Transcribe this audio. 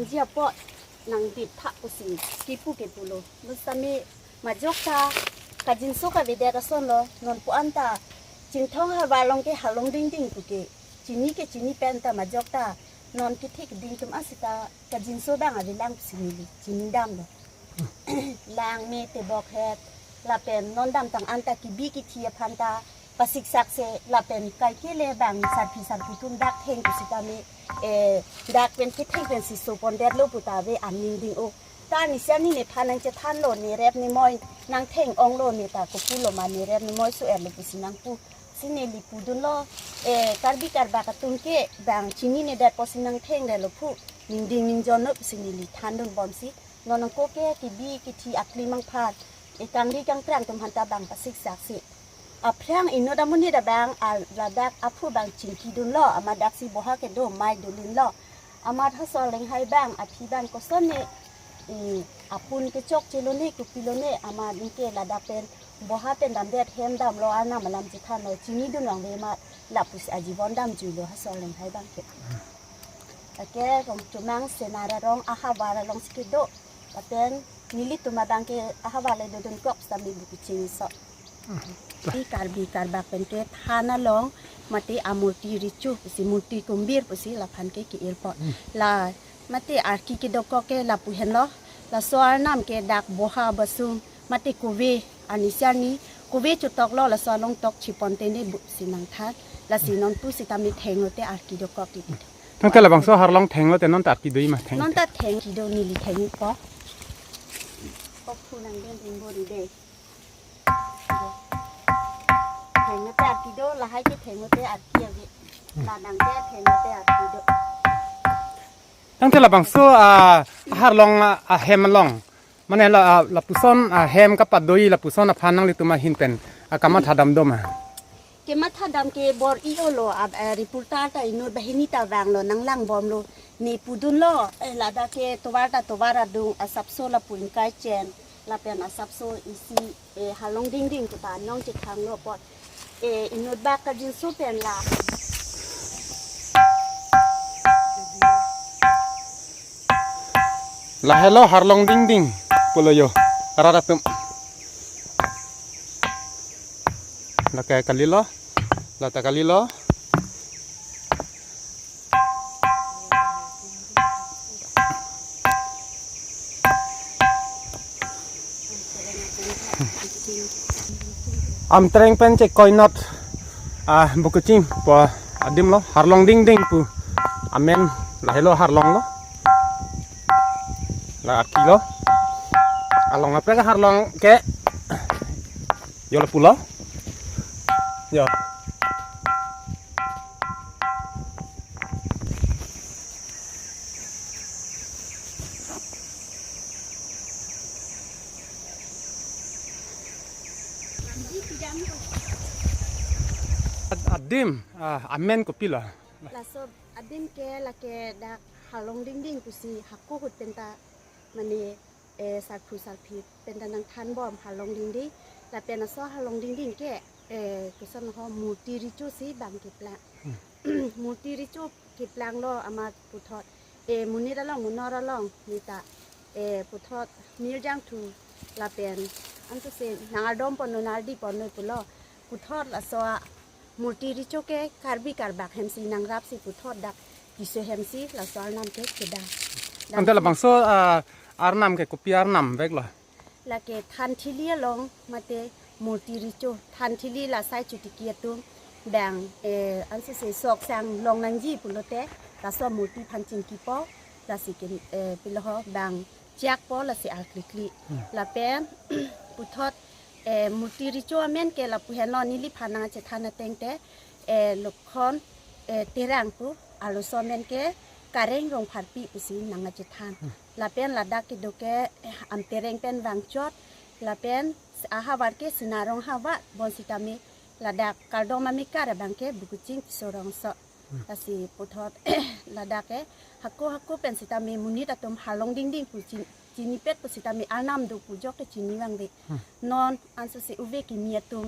านเจียปอนังบิดพระกุศิกิปุเกปุโลมุสามีมาจกตากะจินสุกะวิเดกะซอนโลนนปุอันตาจิงท้องฮาวาลงเกหาลงดิ้งดิ้งปุเกจินี่เกจินี่เป็นตามาจกตานอนพิธีกดิ้งตุมอาสิตากะจินโซดังอะวิลังกุศิมิจินี่ดำโลลางเมเตบอกแฮดลาเป็นนอนดำตังอันตากิบีกิเทียพันตาปสิกสักเซลาเป็นไก่เกเลบังสัตพิสัตพิทุมดักเฮงกุสิตามีดักเป็นพิธีเป็นสิสุปนเดดลูปุตาเวอันนิงดิงโอตานิเสียนี่ในพันังจะท่านโลนี่เรบนี่มอยนางเทงองโลนี่ตากุปุโลมานี่เรบนี่มอยสุเอลปุสินังปูสิเนลิปูดุลโลการบิการบากตุนเกบังชินี่ในเดดปสินังเทงเดลปูนิงดิงนิงจอนปุสินิลิท่านดุนบอมสินอนโกเกกิบีกิทีอัคลีมังพาดกังดีกังกลางตุมหันตาบังปสิกสักสิอาพรังอินโนดามุนีดาบังอาลาดักอาผู้บังจิงกีดุนล้ออามาดักซีโบฮาเกโดไมดุลินล้ออามาทัศเลงไฮบังอาทิบังก็สนเนอาปุนเกจกเจโลเนกุปิโลเนอามาดิเกลาดักเป็นโบฮาเป็นดำเด็ดเฮมดำล้ออานามาลำจิท่านเลยจินีดุนหลังเวมาหลับปุสอาจีบอนดำจูโลทัศเลงไฮบังเกแต่แกของจุมังเสนาระรองอาฮาวาระรองสกิโดแต่เป็นมิลิตุมาบังเกอาฮาวาเลยโดนกบสามีบุกจิงสที่การบีการบักเป็นเกทานาลองมาตีอามูตีริจูสิมูตีกุมบีร์ปุสิลาพันเกกิเอลปอลามาตีอาร์กิกิดอกเกลาปุเห็นล้อลาสวาร์นามเกดักโบฮาบซุมมาตีกูเวอานิสยานีกูเวจุดตอกล้อลาสวาลงตอกชิปอนเตเนบุสินังทัดลาสินอนปุสิตามิเทงโลเตอาร์กิดอกกิตั้งแต่ละบางโซฮาร์ลองแทงแล้วแต่นอนตัดกี่ดุยมาแทงนอนตัดแทงกิโดนิลิแทงปอปอผู้นังเดินเองบริเดแทงไม่แต่อัดกิโดละให้ที่แทงไม่แต่อัดเกี่ยวลาดังแต่แทงไม่แต่อัดกิโดตั้งแต่ละบางโซฮาร์ลองแฮมมันลองมันเนี่ยละปุซอนแฮมกับปัดดุยละปุซอนพันนั่งลิตุมาหินเป็นกรรมฐานดำดมเกมัทดำเกบอร์อีโอโลรีพูตาตาอินูบะฮินิตาวังโลนังลังบอมโลนี่ปูดุนโลลาดาเกตัววาระดุงอาซับโซละปุนไกเจนลาเป็นอาซับโซอีซีฮาลงดิ้งดิ้งกุตาน้องจิตทางโลปอดอินูบักกะจินซูเป็นลาลาเฮโลฮาร์ลองดิ้งดิ้งปุโลโยราระตุมลาแกกะลิโลลาตะกะลิโลam tereng pen cek koinot buku cing po adim lo harlong ding ding pu amen lah hello harlong lo lah aki lo along apa ke harlong ke yo lo pulo yo adim amen ko pila la so adim ke la ke dak halong ding ding kusi hakku hut penta mani sakhu salphi penta nang than bom halong ding ding la pena so halong ding ding ke kusan ho muti richu si bang ke pla muti richu ke plang lo ama puthot muni da long munor long nita puthot miljang thu la pen antu se nangadom pononaldi ponno pulo puthot la soมูลติริโจเกคาร์บิการบักเฮมซีนางรับสิปุทอดดักกิเซเฮมซีลาสวาร์นามเกเกดาอันเดละบางโซอาร์นามเกกุปีอาร์นามเวกเหรอละเกทันทิลีลงมาเตมูลติริโจทันทิลีลาไซจุติเกียตุมแบ่งอันสิเสสอกแซงลงนังยีปุโลเตลาสวามูลติพันจิงกีปอลาสิเกปิลฮอแบ่งเจียกปอลาสิอัลคลิกลีลาเป็นปุทอดมูลติริโจเมนเกลาปุเฮนนิลิพานาเจธานาเตงเตลูกคอนเตรังปุอาลุโซเมนเกการเร่งลงผัดปีอุสินังเจธานลาเป็นลาดักกิโดเกอัมเตเร่งเป็นวังจอดลาเป็นอาฮาวาร์เกสินารองฮาวะบอนสิตามิลาดักการดมามิการะบังเกบุกุจิงติโซรองสลาสิปุทอดลาดักเกฮักกูเป็นสิตามิมุนิตาตุมฮาลงดิ้งดิ้งปุจิจีนีเป็ดปุสิตามีอานามดูปุจอกเตจีนีวังเดนอนอันสุสิอุเวกิมีตุม